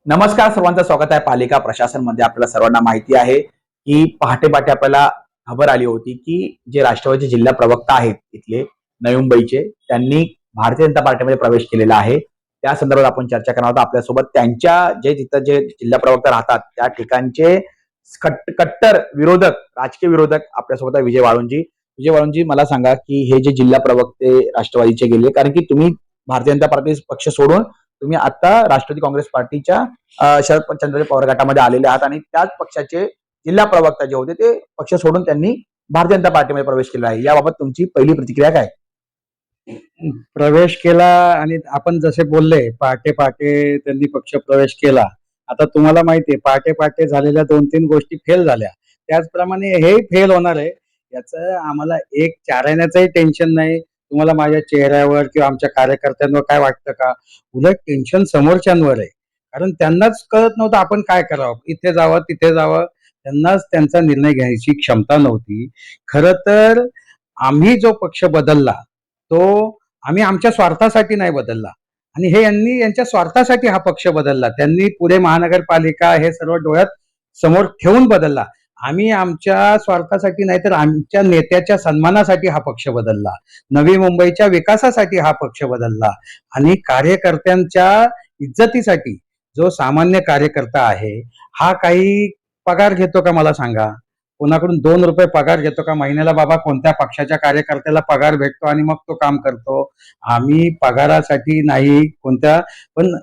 नमस्कार, सर्वांचं स्वागत आहे पालिका प्रशासन मध्ये. आपल्याला सर्वांना माहिती आहे की पहाटे पहाटे आपल्याला खबर आली होती की जे राष्ट्रवादीचे जिल्हा प्रवक्ता आहेत इथले नवी मुंबईचे, त्यांनी भारतीय जनता पार्टीमध्ये प्रवेश केलेला आहे. त्या संदर्भात आपण चर्चा करणार आहोत. आपल्यासोबत त्यांच्या तिथं जे जिल्हा प्रवक्ता राहतात त्या ठिकाणचे कट्टर विरोधक, राजकीय विरोधक आपल्यासोबत आहे विजय वाळुंजी. विजय वाळुंजी, मला सांगा की हे जे जिल्हा प्रवक्ते राष्ट्रवादीचे गेले, कारण की तुम्ही भारतीय जनता पार्टी पक्ष सोडून तुम्ही आता राष्ट्रवादी काँग्रेस पार्टीच्या शरद पवार गटामध्ये आलेले आहात आणि त्याच पक्षाचे जिल्हा प्रवक्ता जे होते ते पक्ष सोडून त्यांनी भारतीय जनता पार्टीमध्ये प्रवेश केला आहे. याबाबत तुमची पहिली प्रतिक्रिया काय? प्रवेश केला आणि आपण जसे बोलले पहाटे पहाटे त्यांनी पक्ष प्रवेश केला. आता तुम्हाला माहिती आहे पहाटे पहाटे झालेल्या 2-3 गोष्टी फेल झाल्या, त्याचप्रमाणे हे फेल होणार आहे. याचं आम्हाला एक चाराण्याचंही टेन्शन नाही. तुम्हाला माझ्या चेहऱ्यावर किंवा आमच्या कार्यकर्त्यांवर काय वाटतं का? उलट टेन्शन समोरच्यांवर आहे. कारण त्यांनाच कळत नव्हतं आपण काय करावं, इथे जावं तिथे जावं, त्यांनाच त्यांचा निर्णय घ्यायची क्षमता नव्हती. खरं तर आम्ही जो पक्ष बदलला तो आम्ही आमच्या स्वार्थासाठी नाही बदलला आणि हे यांनी यांच्या स्वार्थासाठी हा पक्ष बदलला. त्यांनी पुणे महानगरपालिका हे सर्व डोळ्यात समोर ठेवून बदलला. आम्ही आमच्या स्वार्थासाठी नाही तर आमच्या नेत्याच्या सन्मानासाठी हा पक्ष बदलला, नवी मुंबईच्या विकासासाठी हा पक्ष बदलला आणि कार्यकर्त्यांच्या इज्जतीसाठी. जो सामान्य कार्यकर्ता आहे हा काही पगार घेतो का मला सांगा? कोणाकडून 2 रुपये पगार घेतो का महिन्याला? बाबा कोणत्या पक्षाच्या कार्यकर्त्याला पगार भेटतो आणि मग तो काम करतो? आम्ही पगारासाठी नाही कोणत्या, पण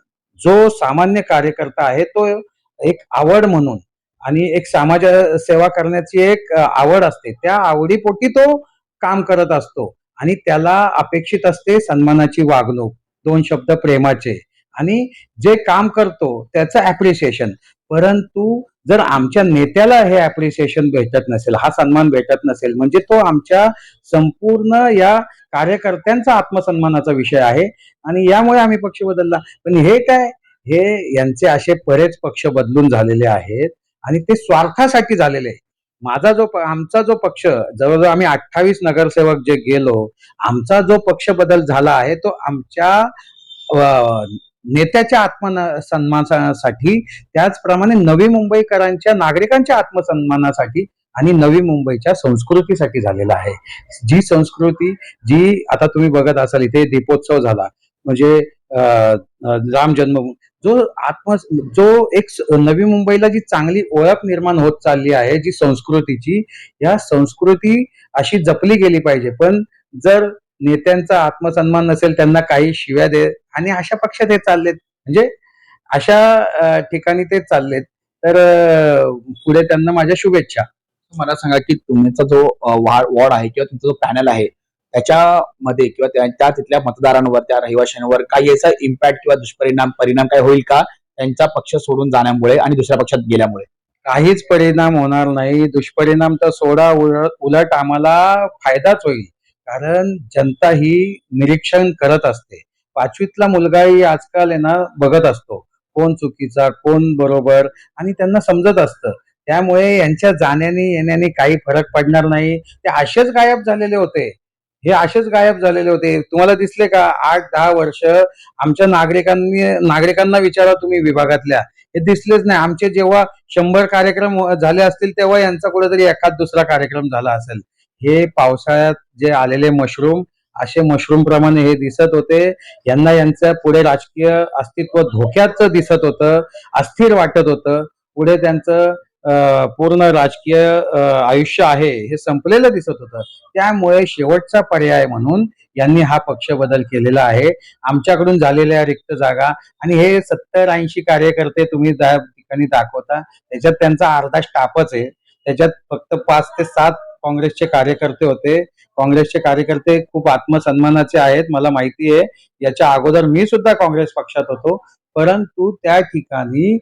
जो सामान्य कार्यकर्ता आहे तो एक आवड म्हणून आणि एक समाज सेवा करण्याची एक आवड असते, त्या आवडीपोटी तो काम करत असतो आणि त्याला अपेक्षित असते सन्मानाची वागणूक, 2 शब्द प्रेमाचे आणि जे काम करतो त्याचं ऍप्रिसिएशन. परंतु जर आमच्या नेत्याला हे ऍप्रिसिएशन भेटत नसेल, हा सन्मान भेटत नसेल, म्हणजे तो आमच्या संपूर्ण या कार्यकर्त्यांचा आत्मसन्मानाचा विषय आहे आणि यामुळे आम्ही पक्ष बदलला. पण हे काय, हे यांचे असे बरेच पक्ष बदलून झालेले आहेत आणि ते स्वार्थासाठी झालेले. आमचा जो पक्ष जवळजवळ आम्ही 28 नगरसेवक जे गेलो, आमचा जो पक्ष बदल झाला आहे तो आमच्या नेत्याच्या आत्मसन्मानासाठी, त्याचप्रमाणे नवी मुंबईकरांच्या नागरिकांच्या आत्मसन्मानासाठी आणि नवी मुंबईच्या संस्कृतीसाठी झालेला आहे. जी संस्कृती, जी आता तुम्ही बघत असाल इथे दीपोत्सव झाला, म्हणजे राम जन्मभूमी, जो एक नवी मुंबईला जी चांगली ओळख निर्माण होत चालली आहे जी संस्कृतीची, या संस्कृती अशी जपली गेली पाहिजे. पण जर नेत्यांचा आत्मसन्मान नसेल, त्यांना काही शिव्या दे आणि अशा पक्षात हे चाललेत, म्हणजे अशा ठिकाणी ते चाललेत. तर पुढे त्यांना माझ्या शुभेच्छा. मला सांगा की तुमचा जो वॉर्ड आहे किंवा तुमचा जो पॅनल आहे त्याच्यामध्ये किंवा त्या तिथल्या मतदारांवर, त्या रहिवाशांवर काही याचा इम्पॅक्ट किंवा परिणाम काय होईल का त्यांचा पक्ष सोडून जाण्यामुळे आणि दुसऱ्या पक्षात गेल्यामुळे? काहीच परिणाम होणार नाही. दुष्परिणाम तर सोडा, उलट आम्हाला फायदाच होईल. कारण जनता ही निरीक्षण करत असते. 5वीतला मुलगाही आजकाल आहे ना बघत असतो कोण चुकीचा कोण बरोबर आणि त्यांना समजत असतं. त्यामुळे यांच्या जाण्याने येण्याने काही फरक पडणार नाही. ते असेच गायब झालेले होते, हे असेच गायब झालेले होते. तुम्हाला दिसले का 8-10 वर्ष आमच्या नागरिकांना विचारा तुम्ही विभागातल्या, हे दिसलेच नाही. आमचे जेव्हा 100 कार्यक्रम झाले असतील तेव्हा यांचा कुठेतरी एखाद दुसरा कार्यक्रम झाला असेल. हे पावसाळ्यात जे आलेले मशरूम, असे मशरूम प्रमाणे हे दिसत होते. यांना यांचं पुढे राजकीय अस्तित्व धोक्याचं दिसत होतं, अस्थिर वाटत होतं. पुढे त्यांचं पूर्ण राजकीय आयुष्य आहे हे संपलेलं दिसत होतं. त्यामुळे शेवटचा पर्याय म्हणून यांनी हा पक्ष बदल केलेला आहे. आमच्याकडून झालेल्या रिक्त जागा आणि हे 70-80 कार्यकर्ते तुम्ही त्या ठिकाणी दाखवता, त्याच्यात त्यांचा अर्धा स्टाफच आहे. त्याच्यात फक्त 5 ते 7 काँग्रेसचे कार्यकर्ते होते. काँग्रेसचे कार्यकर्ते खूप आत्मसन्मानाचे आहेत, मला माहिती आहे. याच्या अगोदर मी सुद्धा काँग्रेस पक्षात होतो. परंतु त्या ठिकाणी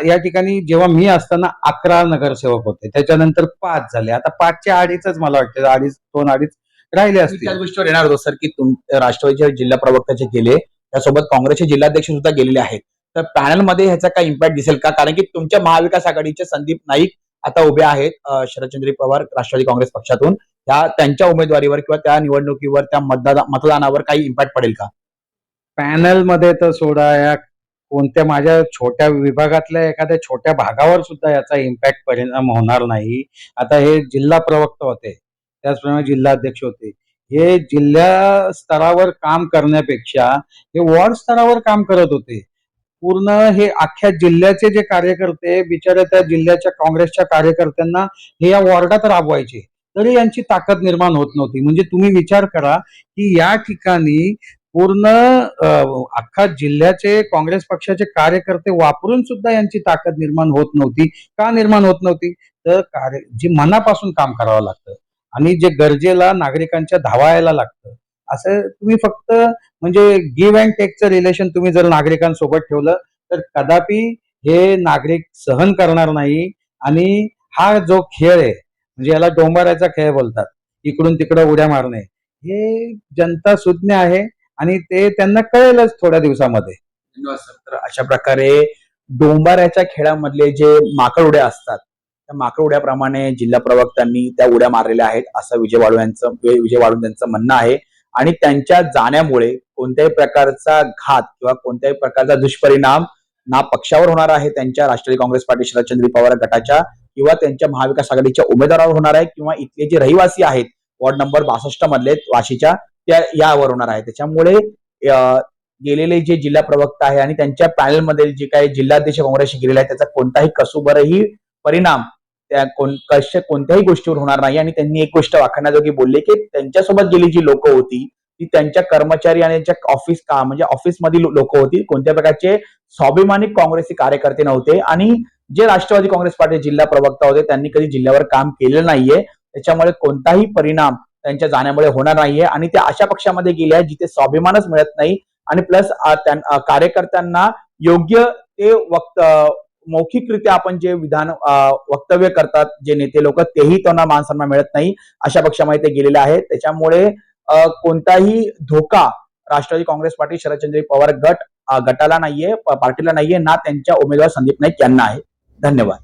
या ठिकाणी जेव्हा मी असताना 11 नगरसेवक होते, त्याच्यानंतर 5 झाले. आता 5च्या अडीचच मला वाटतं, 2-2.5 राहिले असतील. त्याच गोष्टीवर येणार होतो सर की राष्ट्रवादीचे जिल्हा प्रवक्ते गेले, त्यासोबत काँग्रेसचे जिल्हाध्यक्ष सुद्धा गेलेले आहेत. तर पॅनल मध्ये ह्याचा काय इम्पॅक्ट दिसेल का? कारण की तुमच्या महाविकास आघाडीचे संदीप नाईक आता उभे आहेत शरदचंद्र पवार राष्ट्रवादी काँग्रेस पक्षातून. त्यांच्या उमेदवारीवर किंवा त्या निवडणुकीवर, त्या मतदानावर काही इम्पॅक्ट पडेल का? पॅनल मध्ये तर सोडा, या कोणत्या माझ्या छोट्या विभागातल्या एखाद्या छोट्या भागावर सुद्धा याचा इम्पॅक्ट परिणाम होणार नाही. आता हे जिल्हा प्रवक्ता होते, त्याचप्रमाणे जिल्हाध्यक्ष होते. हे जिल्हा स्तरावर काम करण्यापेक्षा हे वॉर्ड स्तरावर काम करत होते. पूर्ण हे अख्ख्या जिल्ह्याचे जे कार्यकर्ते बिचारे त्या जिल्ह्याच्या काँग्रेसच्या कार्यकर्त्यांना हे या वॉर्डात राबवायचे, तरी यांची ताकद निर्माण होत नव्हती. म्हणजे तुम्ही विचार करा की या ठिकाणी पूर्ण अख्खा जिल्ह्याचे काँग्रेस पक्षाचे कार्यकर्ते वापरून सुद्धा यांची ताकद निर्माण होत नव्हती. का निर्माण होत नव्हती? तर जे मनापासून काम करावं लागतं आणि जे गरजेला नागरिकांच्या धावायला लागतं. असं तुम्ही फक्त म्हणजे गिव्ह अँड टेकचं रिलेशन तुम्ही जर नागरिकांसोबत ठेवलं तर कदापि हे नागरिक सहन करणार नाही. आणि हा जो खेळ आहे म्हणजे याला डोंबाराचा खेळ बोलतात, इकडून तिकडं उड्या मारणे, हे जनता सुज्ञ आहे आणि ते त्यांना कळेलच थोड्या दिवसामध्ये. धन्यवाद सर. तर अशा प्रकारे डोंबाऱ्याच्या खेळामधले जे माकड उड्या असतात त्या माकड उड्याप्रमाणे जिल्हा प्रवक्त्यांनी त्या उड्या मारलेल्या आहेत असं विजय वाळुंज यांचं म्हणणं आहे. आणि त्यांच्या जाण्यामुळे कोणत्याही प्रकारचा घात किंवा कोणत्याही प्रकारचा दुष्परिणाम ना पक्षावर होणार आहे, त्यांच्या राष्ट्रवादी काँग्रेस पार्टी शरदचंद्र पवार गटाच्या किंवा त्यांच्या महाविकास आघाडीच्या उमेदवारावर होणार आहे किंवा इथले जे रहिवासी आहेत वॉर्ड नंबर 62 मधले वाशीच्या त्या यावर होणार आहे. त्याच्यामुळे गेलेले जे जिल्हा प्रवक्ता आहे आणि त्यांच्या पॅनलमध्ये जे काही जिल्हाध्यक्ष काँग्रेसशी गेलेले आहेत त्याचा कोणताही कसुबरही परिणाम त्या कोणत्याही गोष्टीवर होणार नाही. आणि त्यांनी एक गोष्ट वाखाणण्याजोगी बोलले की त्यांच्यासोबत गेली जी लोक होती ती त्यांच्या कर्मचारी आणि त्यांच्या म्हणजे ऑफिस मधील लोक होती, कोणत्या प्रकारचे स्वाभिमानी काँग्रेसी कार्यकर्ते नव्हते. आणि जे राष्ट्रवादी काँग्रेस पार्टी जिल्हा प्रवक्ता होते त्यांनी कधी जिल्ह्यावर काम केलेलं नाहीये, त्याच्यामुळे कोणताही परिणाम त्यांच्या जाण्यामुळे होणार नाहीये. आणि त्या अशा पक्षामध्ये गेल्या जिथे स्वाभिमानच मिळत नाही आणि प्लस कार्यकर्त्यांना योग्य ते मौखिकरित्या आपण जे वक्तव्य करतात जे नेते लोक तेही त्यांना मान सन्मान मिळत नाही, अशा पक्षामध्ये ते गेलेले आहेत. त्याच्यामुळे कोणताही धोका राष्ट्रवादी काँग्रेस पार्टी शरदचंद्र पवार गटाला नाहीये, पार्टीला नाहीये, ना त्यांच्या उमेदवार संदीप नाईक यांना आहे. धन्यवाद.